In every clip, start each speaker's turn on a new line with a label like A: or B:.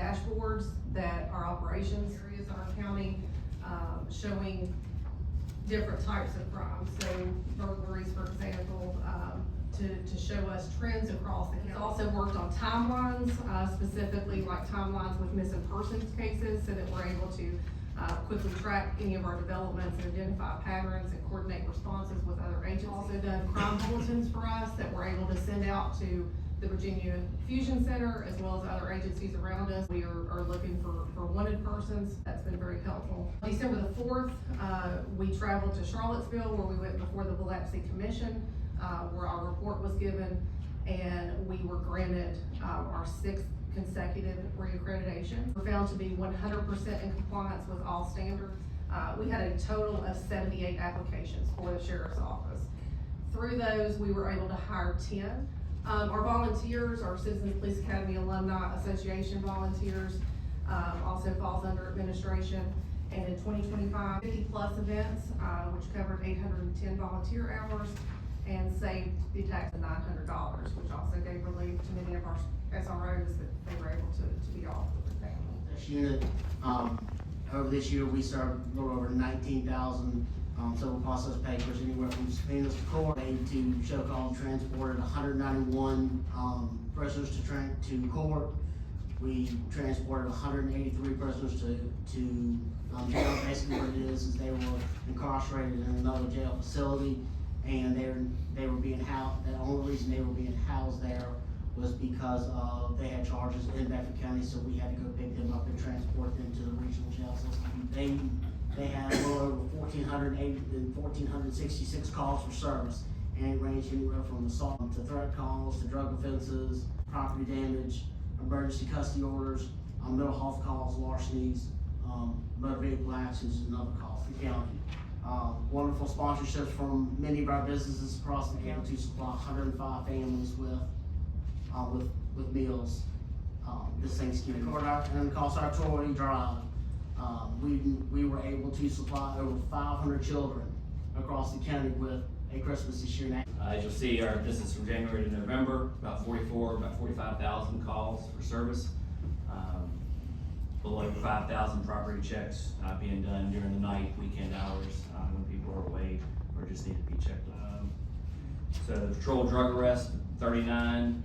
A: dashboards that our operations areas in our county, showing different types of crimes. So burglaries, for example, to show us trends across the county. It's also worked on timelines, specifically like timelines with missing persons cases, so that we're able to quickly track any of our developments and identify patterns and coordinate responses with other agents. Also done crime bulletins for us that we're able to send out to the Virginia Fusion Center as well as other agencies around us. We are looking for wanted persons. That's been very helpful. December the 4th, we traveled to Charlottesville where we went before the Biloxi Commission, where our report was given, and we were granted our 6th consecutive reaccreditation. We're found to be 100% in compliance with all standards. We had a total of 78 applications for the Sheriff's Office. Through those, we were able to hire 10. Our volunteers, our Citizens Police Academy Alumni Association volunteers, also falls under administration. And in 2025, 50 plus events, which covered 810 volunteer hours and saved the tax of $900, which also gave relief to many of our SROs that they were able to be off with their family.
B: This unit, over this year, we served a little over 19,000 civil process papers, anywhere from subpoenas to court, made to show cause, transported 191 prisoners to court. We transported 183 prisoners to jail. Basically what it is they were incarcerated in another jail facility, and they were being housed. The only reason they were being housed there was because they had charges in Bedford County, so we had to go pick them up and transport them to the regional jail system. They had a little over 1,466 calls for service, and it ranged anywhere from assault to threat calls to drug offenses, property damage, emergency custody orders, mental health calls, larcenies, motor vehicle accidents, and other calls for the county. Wonderful sponsorships from many of our businesses across the county to supply 105 families with meals this Thanksgiving. And across our Troy Drive, we were able to supply over 500 children across the county with a Christmas this year.
C: As you'll see, this is from January to November, about 45,000 calls for service. A little over 5,000 property checks being done during the night, weekend hours, when people are away or just need to be checked. So the patrol drug arrest, 39.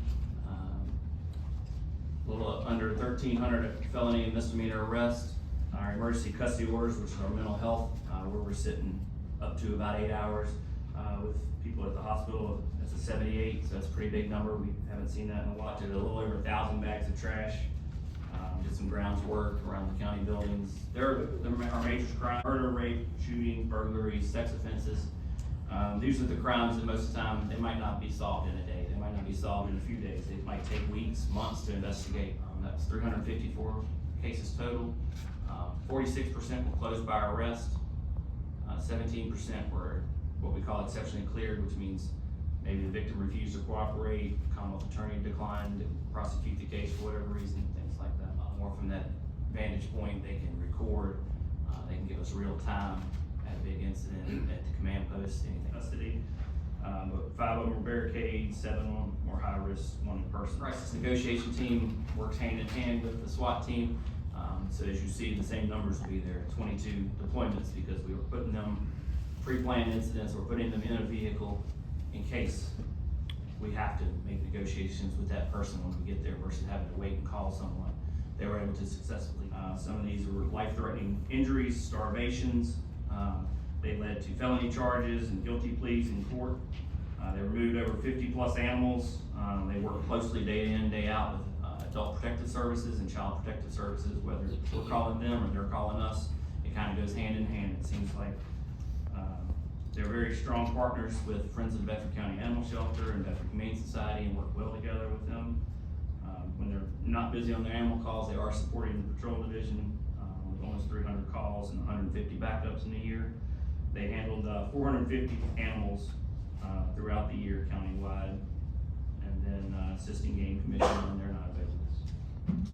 C: A little under 1,300 felony and misdemeanor arrests. Our emergency custody orders, which is our mental health, where we're sitting up to about 8 hours with people at the hospital. That's a 78, so that's a pretty big number. We haven't seen that in a while. Did a little over 1,000 bags of trash. Did some grounds work around the county buildings. They're our major crimes: murder, rape, shooting, burglary, sex offenses. These are the crimes that most of the time they might not be solved in a day. They might not be solved in a few days. It might take weeks, months to investigate. That's 354 cases total. 46% were closed by arrest. 17% were what we call exceptionally cleared, which means maybe the victim refused to cooperate, Commonwealth attorney declined to prosecute the case for whatever reason, things like that. More from that vantage point, they can record, they can give us real time at a big incident, at the command post, anything. Custody. But 5 of them were barricades, 7 of them were high risk, 1 in person. Crisis negotiation team works hand in hand with the SWAT team. So as you see, the same numbers will be there, 22 deployments, because we were putting them, pre-planned incidents, we're putting them in a vehicle in case we have to make negotiations with that person when we get there versus having to wait and call someone. They were able to successfully. Some of these were life-threatening injuries, starvations. They led to felony charges and guilty pleas in court. They removed over 50 plus animals. They work closely day in, day out with adult protective services and child protective services, whether we're calling them or they're calling us. It kind of goes hand in hand, it seems like. They're very strong partners with Friends of the Bedford County Animal Shelter and Bedford Humane Society and work well together with them. When they're not busy on their animal calls, they are supporting the patrol division with almost 300 calls and 150 backups in a year. They handled 450 animals throughout the year countywide, and then assisting game commission when they're not available.